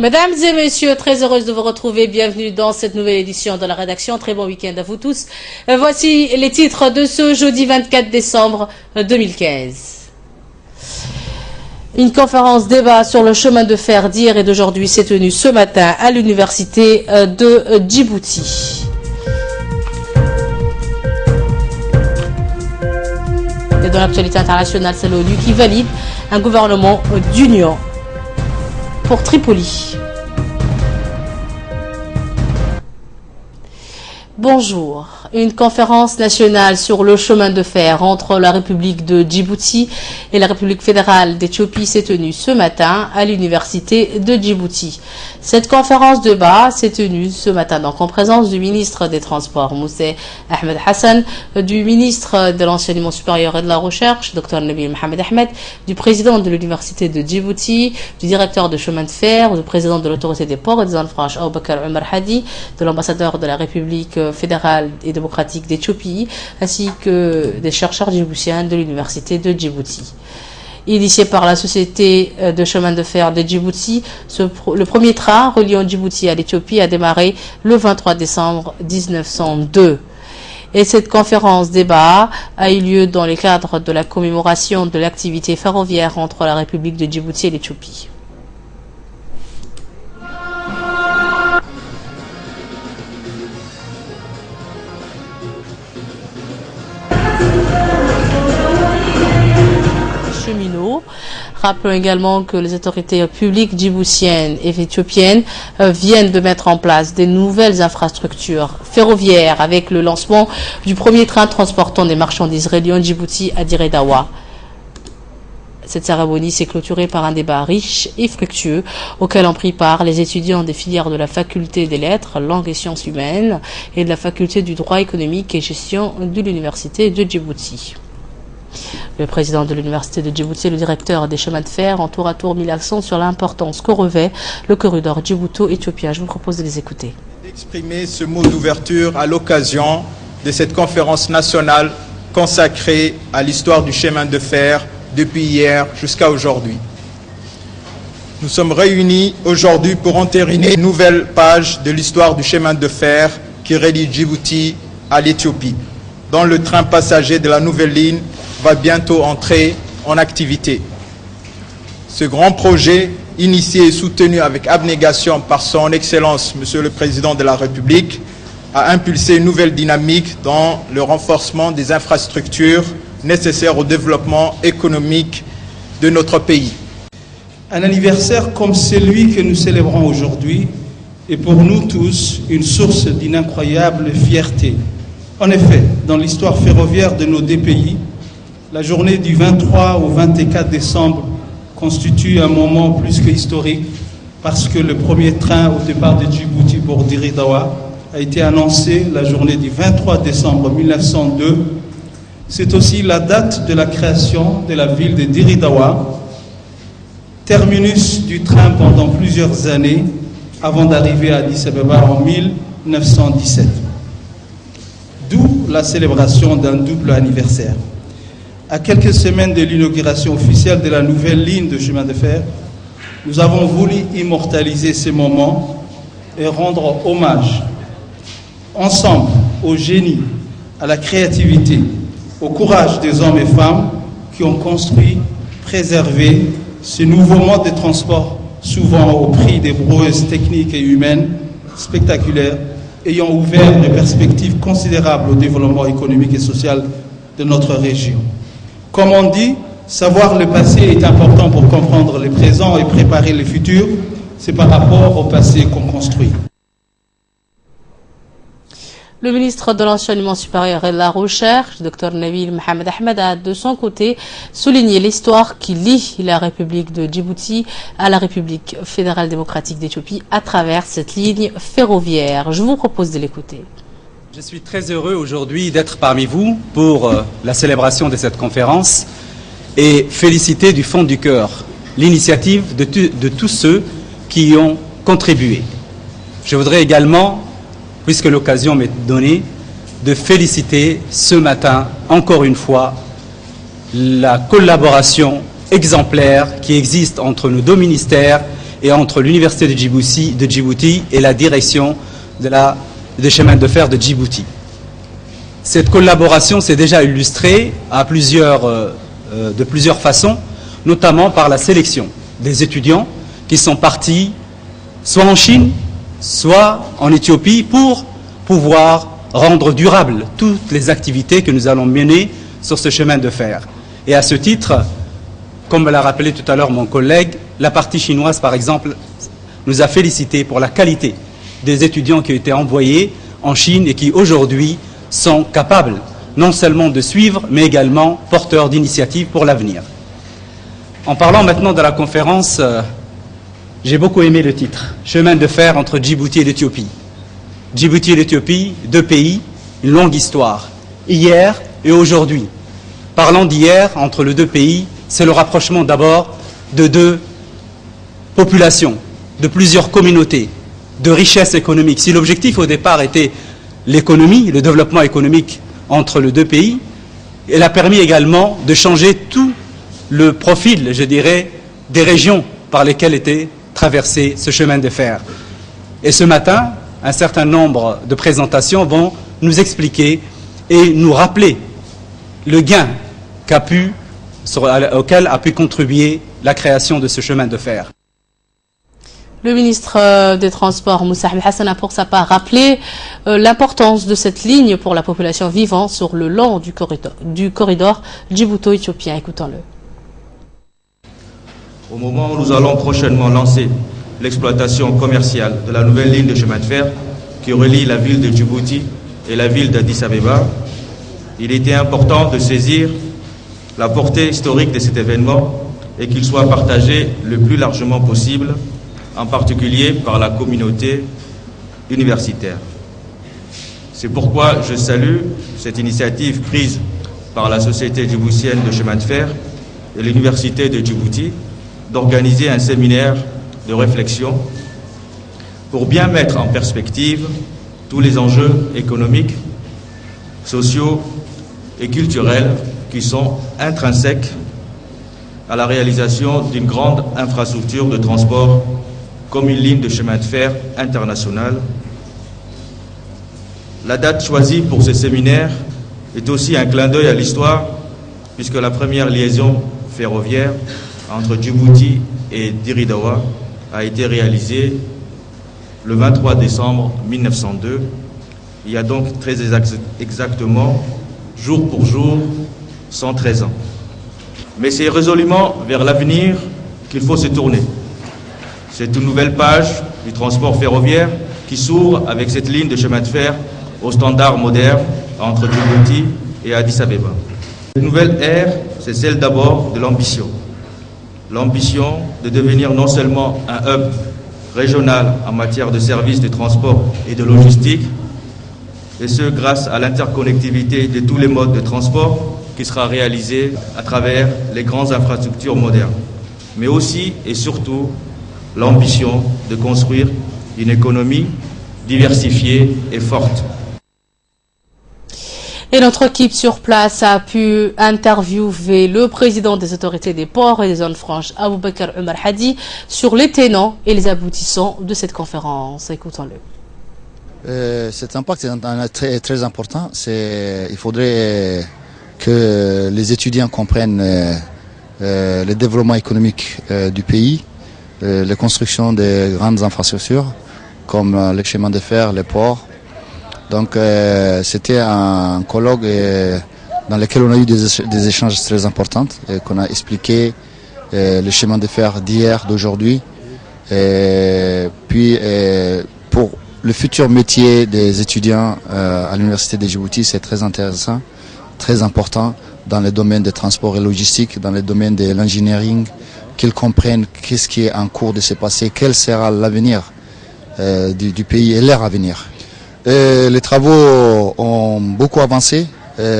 Mesdames et messieurs, très heureuse de vous retrouver. Bienvenue dans cette nouvelle édition de la rédaction. Très bon week-end à vous tous. Voici les titres de ce jeudi 24 décembre 2015. Une conférence débat sur le chemin de fer d'hier et d'aujourd'hui s'est tenue ce matin à l'université de Djibouti. Et dans l'actualité internationale, c'est l'ONU qui valide un gouvernement d'union pour Tripoli. Bonjour. Une conférence nationale sur le chemin de fer entre la République de Djibouti et la République fédérale d'Éthiopie s'est tenue ce matin à l'université de Djibouti. Cette conférence de débat s'est tenue ce matin donc en présence du ministre des Transports, Moussa Ahmed Hassan, du ministre de l'Enseignement supérieur et de la Recherche, Dr Nabil Mohamed Ahmed, du président de l'université de Djibouti, du directeur de chemin de fer, du président de l'autorité des ports et des Anfraches, Aboubakar Omar Hadi, de l'ambassadeur de la République fédérale et démocratique d'Éthiopie, ainsi que des chercheurs djiboutiens de l'université de Djibouti. Initié par la société de chemin de fer de Djibouti, le premier train reliant Djibouti à l'Éthiopie a démarré le 23 décembre 1902. Et cette conférence débat a eu lieu dans le cadre de la commémoration de l'activité ferroviaire entre la République de Djibouti et l'Éthiopie. Cheminots. Rappelons également que les autorités publiques djiboutiennes et éthiopiennes viennent de mettre en place des nouvelles infrastructures ferroviaires avec le lancement du premier train transportant des marchandises reliant Djibouti à Dire Dawa. Cette cérémonie s'est clôturée par un débat riche et fructueux auquel ont pris part les étudiants des filières de la faculté des lettres, langues et sciences humaines et de la faculté du droit économique et gestion de l'université de Djibouti. Le président de l'université de Djibouti et le directeur des chemins de fer ont tour à tour mis l'accent sur l'importance que revêt le corridor djibouto-éthiopien. Je vous propose de les écouter. D'exprimer ce mot d'ouverture à l'occasion de cette conférence nationale consacrée à l'histoire du chemin de fer depuis hier jusqu'à aujourd'hui. Nous sommes réunis aujourd'hui pour entériner une nouvelle page de l'histoire du chemin de fer qui relie Djibouti à l'Éthiopie, dont le train passager de la nouvelle ligne va bientôt entrer en activité. Ce grand projet, initié et soutenu avec abnégation par son Excellence, Monsieur le Président de la République, a impulsé une nouvelle dynamique dans le renforcement des infrastructures nécessaires au développement économique de notre pays. Un anniversaire comme celui que nous célébrons aujourd'hui est pour nous tous une source d'une incroyable fierté. En effet, dans l'histoire ferroviaire de nos deux pays, la journée du 23 au 24 décembre constitue un moment plus que historique parce que le premier train au départ de Djibouti pour Dire Dawa a été annoncé la journée du 23 décembre 1902. C'est aussi la date de la création de la ville de Dire Dawa, terminus du train pendant plusieurs années avant d'arriver à Addis Abeba en 1917. D'où la célébration d'un double anniversaire. À quelques semaines de l'inauguration officielle de la nouvelle ligne de chemin de fer, nous avons voulu immortaliser ces moments et rendre hommage ensemble au génie, à la créativité, au courage des hommes et femmes qui ont construit, préservé ce nouveau mode de transport, souvent au prix des prouesses techniques et humaines spectaculaires, ayant ouvert des perspectives considérables au développement économique et social de notre région. Comme on dit, savoir le passé est important pour comprendre le présent et préparer le futur. C'est par rapport au passé qu'on construit. Le ministre de l'Enseignement supérieur et de la Recherche, Dr Nabil Mohamed Ahmed, a de son côté souligné l'histoire qui lie la République de Djibouti à la République fédérale démocratique d'Éthiopie à travers cette ligne ferroviaire. Je vous propose de l'écouter. Je suis très heureux aujourd'hui d'être parmi vous pour la célébration de cette conférence et féliciter du fond du cœur l'initiative de tous ceux qui y ont contribué. Je voudrais également, puisque l'occasion m'est donnée, de féliciter ce matin, encore une fois, la collaboration exemplaire qui existe entre nos deux ministères et entre l'Université de Djibouti et la direction des chemins de fer de Djibouti. Cette collaboration s'est déjà illustrée de plusieurs façons, notamment par la sélection des étudiants qui sont partis soit en Chine, soit en Éthiopie pour pouvoir rendre durables toutes les activités que nous allons mener sur ce chemin de fer. Et à ce titre, comme l'a rappelé tout à l'heure mon collègue, la partie chinoise, par exemple, nous a félicité pour la qualité des étudiants qui ont été envoyés en Chine et qui aujourd'hui sont capables non seulement de suivre, mais également porteurs d'initiatives pour l'avenir. En parlant maintenant de la conférence, j'ai beaucoup aimé le titre, « Chemin de fer entre Djibouti et l'Éthiopie ». Djibouti et l'Éthiopie, deux pays, une longue histoire, hier et aujourd'hui. Parlant d'hier, entre les deux pays, c'est le rapprochement d'abord de deux populations, de plusieurs communautés, de richesses économiques. Si l'objectif au départ était l'économie, le développement économique entre les deux pays, elle a permis également de changer tout le profil, je dirais, des régions par lesquelles était traversé ce chemin de fer. Et ce matin, un certain nombre de présentations vont nous expliquer et nous rappeler le gain auquel a pu contribuer la création de ce chemin de fer. Le ministre des Transports, Moussa Hassan, a pour sa part rappelé l'importance de cette ligne pour la population vivant sur le long du corridor djibouto-éthiopien. Écoutons-le. Au moment où nous allons prochainement lancer l'exploitation commerciale de la nouvelle ligne de chemin de fer qui relie la ville de Djibouti et la ville d'Addis Abeba, il était important de saisir la portée historique de cet événement et qu'il soit partagé le plus largement possible, en particulier par la communauté universitaire. C'est pourquoi je salue cette initiative prise par la Société djiboutienne de chemin de fer et l'Université de Djibouti d'organiser un séminaire de réflexion pour bien mettre en perspective tous les enjeux économiques, sociaux et culturels qui sont intrinsèques à la réalisation d'une grande infrastructure de transport comme une ligne de chemin de fer internationale. La date choisie pour ce séminaire est aussi un clin d'œil à l'histoire, puisque la première liaison ferroviaire entre Djibouti et Diridawa a été réalisée le 23 décembre 1902. Il y a donc très exactement, jour pour jour, 113 ans. Mais c'est résolument vers l'avenir qu'il faut se tourner. C'est une nouvelle page du transport ferroviaire qui s'ouvre avec cette ligne de chemin de fer aux standards modernes entre Djibouti et Addis Abeba. Cette nouvelle ère, c'est celle d'abord de l'ambition. L'ambition de devenir non seulement un hub régional en matière de services de transport et de logistique, et ce grâce à l'interconnectivité de tous les modes de transport qui sera réalisée à travers les grandes infrastructures modernes, mais aussi et surtout l'ambition de construire une économie diversifiée et forte. Et notre équipe sur place a pu interviewer le président des autorités des ports et des zones franches, Aboubakar Omar Hadi, sur les tenants et les aboutissants de cette conférence. Écoutons-le. Cet impact est très, très important. Il faudrait que les étudiants comprennent le développement économique du pays, les constructions des grandes infrastructures comme les chemins de fer, les ports. Donc c'était un colloque dans lequel on a eu des échanges très importants et qu'on a expliqué les chemins de fer d'hier, d'aujourd'hui. Puis pour le futur métier des étudiants à l'Université de Djibouti, c'est très intéressant, très important dans les domaines des transports et logistiques, dans les domaines de l'engineering, qu'ils comprennent qu'est-ce qui est en cours de se passer, quel sera l'avenir du pays et leur avenir. Les travaux ont beaucoup avancé,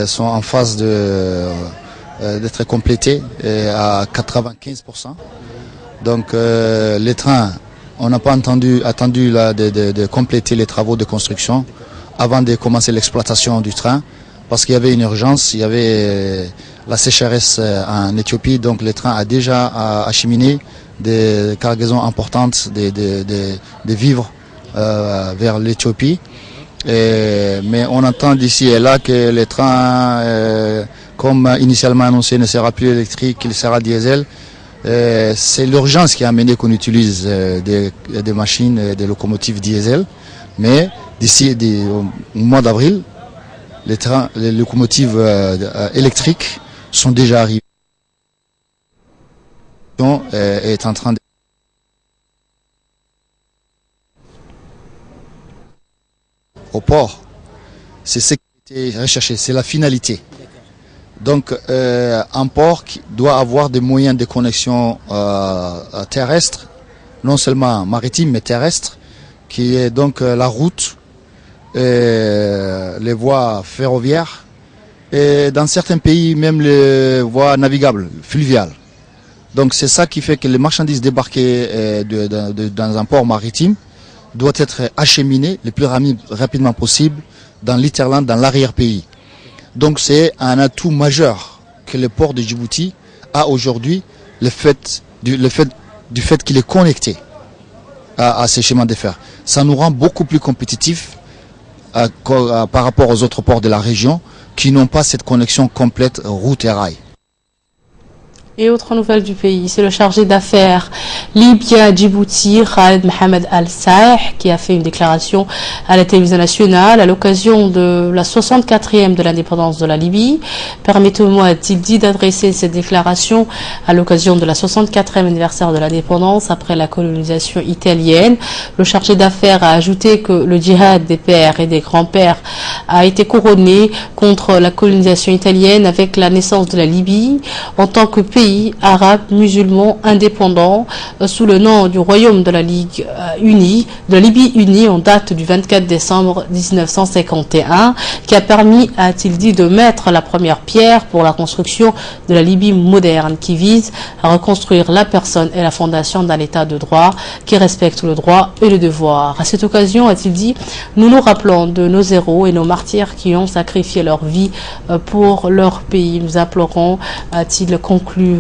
sont en phase d'être complétés à 95%. Donc les trains, on n'a pas attendu de compléter les travaux de construction avant de commencer l'exploitation du train, parce qu'il y avait une urgence, il y avait la sécheresse en Éthiopie, donc le train a déjà acheminé des cargaisons importantes de vivres vers l'Éthiopie. Mais on entend d'ici et là que les trains, comme initialement annoncé, ne sera plus électrique, il sera diesel. C'est l'urgence qui a amené qu'on utilise des machines, des locomotives diesel. Mais d'ici au mois d'avril, les locomotives électriques sont déjà arrivées. Est en train de au port, c'est ce qui a été recherché, c'est la finalité. Donc un port qui doit avoir des moyens de connexion terrestre, non seulement maritime mais terrestre, qui est donc la route, les voies ferroviaires et dans certains pays même les voies navigables, fluviales. Donc c'est ça qui fait que les marchandises débarquées dans un port maritime doivent être acheminées le plus rapidement possible dans l'Interland, dans l'arrière-pays. Donc c'est un atout majeur que le port de Djibouti a aujourd'hui, du fait qu'il est connecté à ces chemins de fer. Ça nous rend beaucoup plus compétitifs par rapport aux autres ports de la région qui n'ont pas cette connexion complète route et rail. Et autre nouvelle du pays, c'est le chargé d'affaires libyen Djibouti, Khaled Mohamed Al-Saih, qui a fait une déclaration à la télévision nationale à l'occasion de la 64e de l'indépendance de la Libye. Permettez-moi, a-t-il dit, d'adresser cette déclaration à l'occasion de la 64e anniversaire de l'indépendance après la colonisation italienne. Le chargé d'affaires a ajouté que le djihad des pères et des grands-pères a été couronné contre la colonisation italienne avec la naissance de la Libye en tant que pays arabe musulman indépendant sous le nom du Royaume de la Ligue unie, de la Libye unie en date du 24 décembre 1951, qui a permis, a-t-il dit, de mettre la première pierre pour la construction de la Libye moderne qui vise à reconstruire la personne et la fondation d'un état de droit qui respecte le droit et le devoir. À cette occasion, a-t-il dit, nous nous rappelons de nos héros et nos martyrs qui ont sacrifié leur vie pour leur pays. Nous implorons, a-t-il conclu,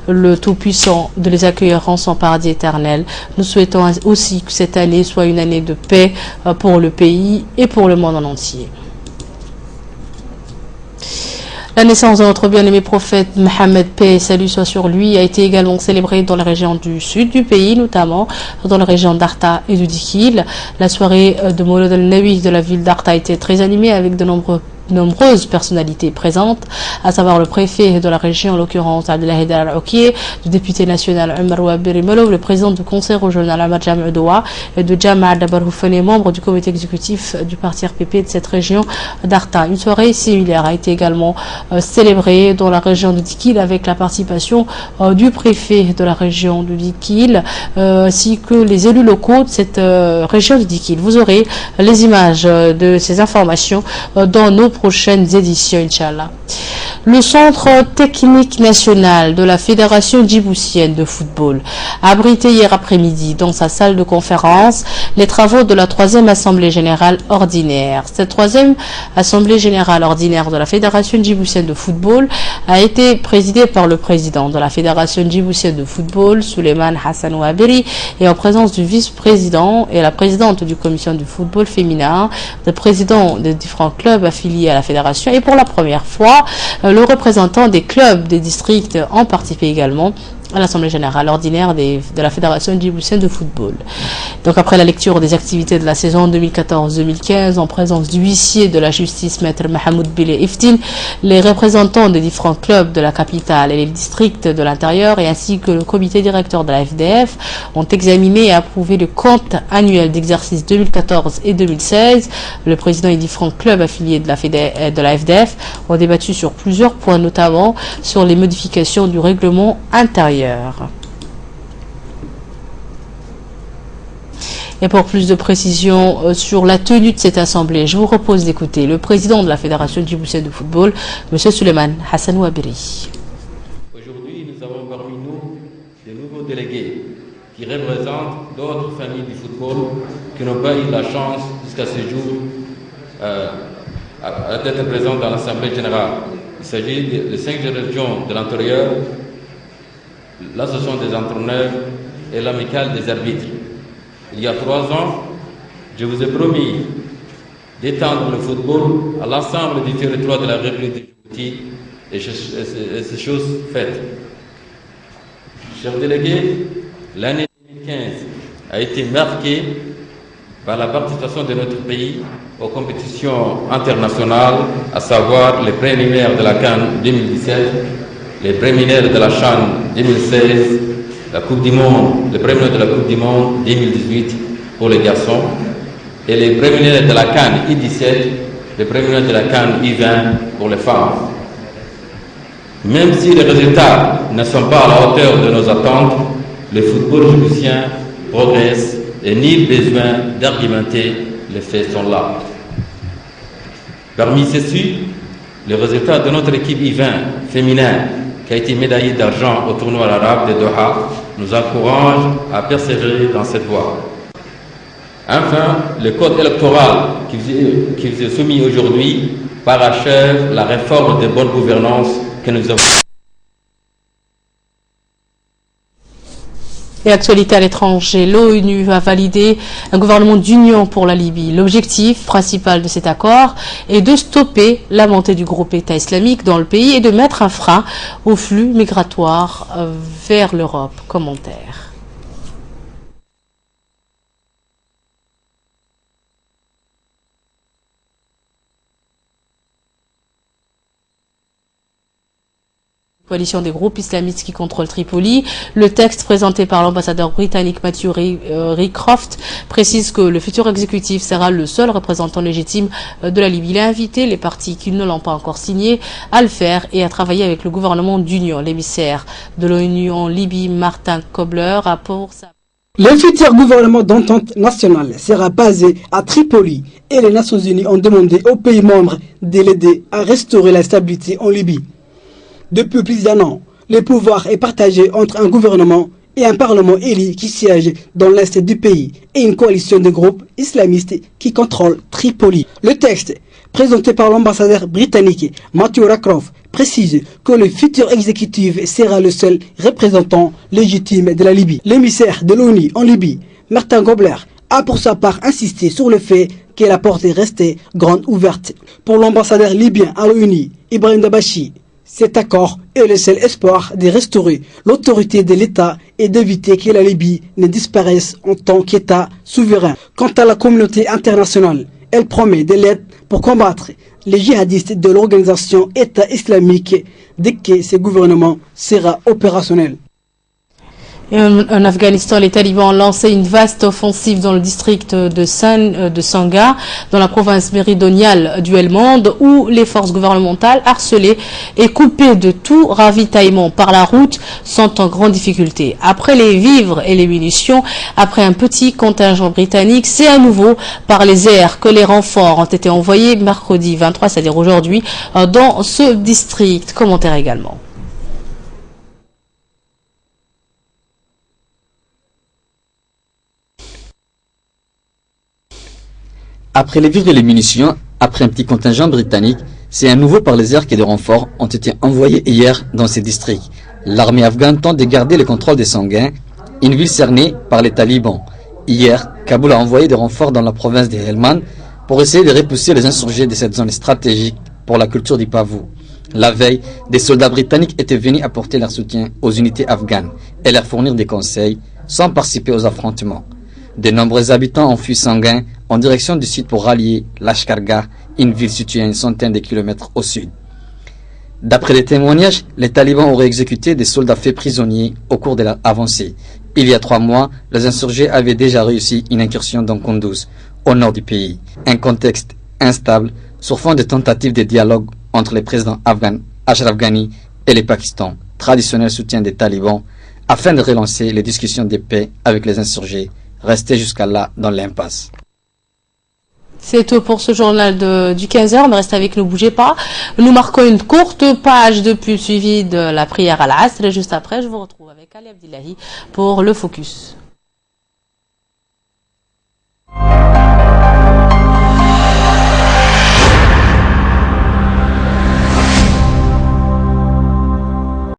le Tout-Puissant de les accueillir en son paradis éternel. Nous souhaitons aussi que cette année soit une année de paix pour le pays et pour le monde en entier. La naissance de notre bien-aimé prophète Mohammed, paix et salut soit sur lui, a été également célébrée dans la région du sud du pays, notamment dans la région d'Arta et de Dikil. La soirée de Maulid al-Nabi de la ville d'Arta a été très animée avec de nombreuses personnalités présentes, à savoir le préfet de la région, en l'occurrence Abdellah Hidar al-Okié, le député national Omar Wabiri Malouf, le président du conseil régional Ahmad Jam' Doua et de Jama'a Dabar Houfani, membre du comité exécutif du parti RPP de cette région d'Arta. Une soirée similaire a été également célébrée dans la région de Dikil avec la participation du préfet de la région de Dikil ainsi que les élus locaux de cette région de Dikil. Vous aurez les images de ces informations dans nos prochaines éditions, Inch'Allah. Le Centre technique national de la Fédération djiboutienne de football a abrité hier après-midi dans sa salle de conférence les travaux de la 3e Assemblée générale ordinaire. Cette 3e Assemblée générale ordinaire de la Fédération djiboutienne de football a été présidée par le président de la Fédération djiboutienne de football, Souleymane Hassan Ouabiri, et en présence du vice-président et la présidente du commission du football féminin, le président des différents clubs affiliés à la fédération, et pour la première fois, le représentant des clubs des districts en participé également à l'Assemblée générale ordinaire de la Fédération djiboutienne de football. Donc après la lecture des activités de la saison 2014-2015 en présence du huissier de la justice, maître Mahamoud Bile Iftin, les représentants des différents clubs de la capitale et les districts de l'intérieur et ainsi que le comité directeur de la FDF ont examiné et approuvé le compte annuel d'exercice 2014 et 2016. Le président et différents clubs affiliés de la FDF ont débattu sur plusieurs points, notamment sur les modifications du règlement intérieur. Et pour plus de précisions sur la tenue de cette assemblée, je vous propose d'écouter le président de la Fédération djiboutienne de football, M. Souleymane Hassan Ouabiri. Aujourd'hui, nous avons parmi nous de nouveaux délégués qui représentent d'autres familles du football qui n'ont pas eu la chance jusqu'à ce jour d'être présents dans l'Assemblée générale. Il s'agit des 5 régions de l'intérieur, l'association des entraîneurs, et l'amicale des arbitres. Il y a 3 ans, je vous ai promis d'étendre le football à l'ensemble du territoire de la République de Djibouti et c'est chose faite. Chers délégués, l'année 2015 a été marquée par la participation de notre pays aux compétitions internationales, à savoir les préliminaires de la CAN 2017, les préliminaires de la CHAN 2016, la Coupe du Monde, les préliminaires de la Coupe du Monde 2018 pour les garçons, et les préliminaires de la CAN I17, les préliminaires de la CAN I20 pour les femmes. Même si les résultats ne sont pas à la hauteur de nos attentes, le football djiboutien progresse et nul besoin d'argumenter, les faits sont là. Parmi ceux-ci, le résultat de notre équipe I20 féminin qui a été médaillée d'argent au tournoi arabe de Doha nous encourage à persévérer dans cette voie. Enfin, le code électoral qui vous est soumis aujourd'hui parachève la réforme de bonne gouvernance que nous avons. Et actualité à l'étranger, l'ONU a validé un gouvernement d'union pour la Libye. L'objectif principal de cet accord est de stopper la montée du groupe État islamique dans le pays et de mettre un frein au flux migratoire vers l'Europe. Commentaire. Coalition des groupes islamistes qui contrôlent Tripoli. Le texte présenté par l'ambassadeur britannique Matthew Rycroft précise que le futur exécutif sera le seul représentant légitime de la Libye. Il a invité les partis qui ne l'ont pas encore signé à le faire et à travailler avec le gouvernement d'union. L'émissaire de l'ONU en Libye, Martin Kobler, a pour sa... Le futur gouvernement d'entente nationale sera basé à Tripoli et les Nations Unies ont demandé aux pays membres de l'aider à restaurer la stabilité en Libye. Depuis plus d'1 an, le pouvoir est partagé entre un gouvernement et un parlement élu qui siège dans l'est du pays et une coalition de groupes islamistes qui contrôlent Tripoli. Le texte, présenté par l'ambassadeur britannique Matthew Rycroft, précise que le futur exécutif sera le seul représentant légitime de la Libye. L'émissaire de l'ONU en Libye, Martin Kobler, a pour sa part insisté sur le fait que la porte est restée grande ouverte. Pour l'ambassadeur libyen à l'ONU, Ibrahim Dabashi, cet accord est le seul espoir de restaurer l'autorité de l'État et d'éviter que la Libye ne disparaisse en tant qu'État souverain. Quant à la communauté internationale, elle promet de l'aide pour combattre les djihadistes de l'organisation État islamique dès que ce gouvernement sera opérationnel. Et en Afghanistan, les talibans ont lancé une vaste offensive dans le district de Sangha, dans la province méridionale du Helmand, où les forces gouvernementales, harcelées et coupées de tout ravitaillement par la route, sont en grande difficulté. Après les vivres et les munitions, après un petit contingent britannique, c'est à nouveau par les airs que les renforts ont été envoyés mercredi 23, c'est-à-dire aujourd'hui, dans ce district. Commentaire également. Après les vivres et les munitions, après un petit contingent britannique, c'est à nouveau par les airs que des renforts ont été envoyés hier dans ces districts. L'armée afghane tente de garder le contrôle des Sangin, une ville cernée par les talibans. Hier, Kaboul a envoyé des renforts dans la province de Helmand pour essayer de repousser les insurgés de cette zone stratégique pour la culture du pavot. La veille, des soldats britanniques étaient venus apporter leur soutien aux unités afghanes et leur fournir des conseils sans participer aux affrontements. De nombreux habitants ont fui Sangin en direction du sud pour rallier Lashkargah, une ville située à une centaine de kilomètres au sud. D'après les témoignages, les talibans auraient exécuté des soldats faits prisonniers au cours de leur avancée. Il y a 3 mois, les insurgés avaient déjà réussi une incursion dans Kunduz, au nord du pays. Un contexte instable sur fond de tentatives de dialogue entre les présidents afghans Ashraf Ghani et le Pakistan, traditionnel soutien des talibans, afin de relancer les discussions de paix avec les insurgés, restés jusqu'à là dans l'impasse. C'est tout pour ce journal du 15h, mais restez avec nous, bougez pas. Nous marquons une courte page de pub suivie de la prière à l'Asr et juste après, je vous retrouve avec Ali Abdillahi pour le Focus.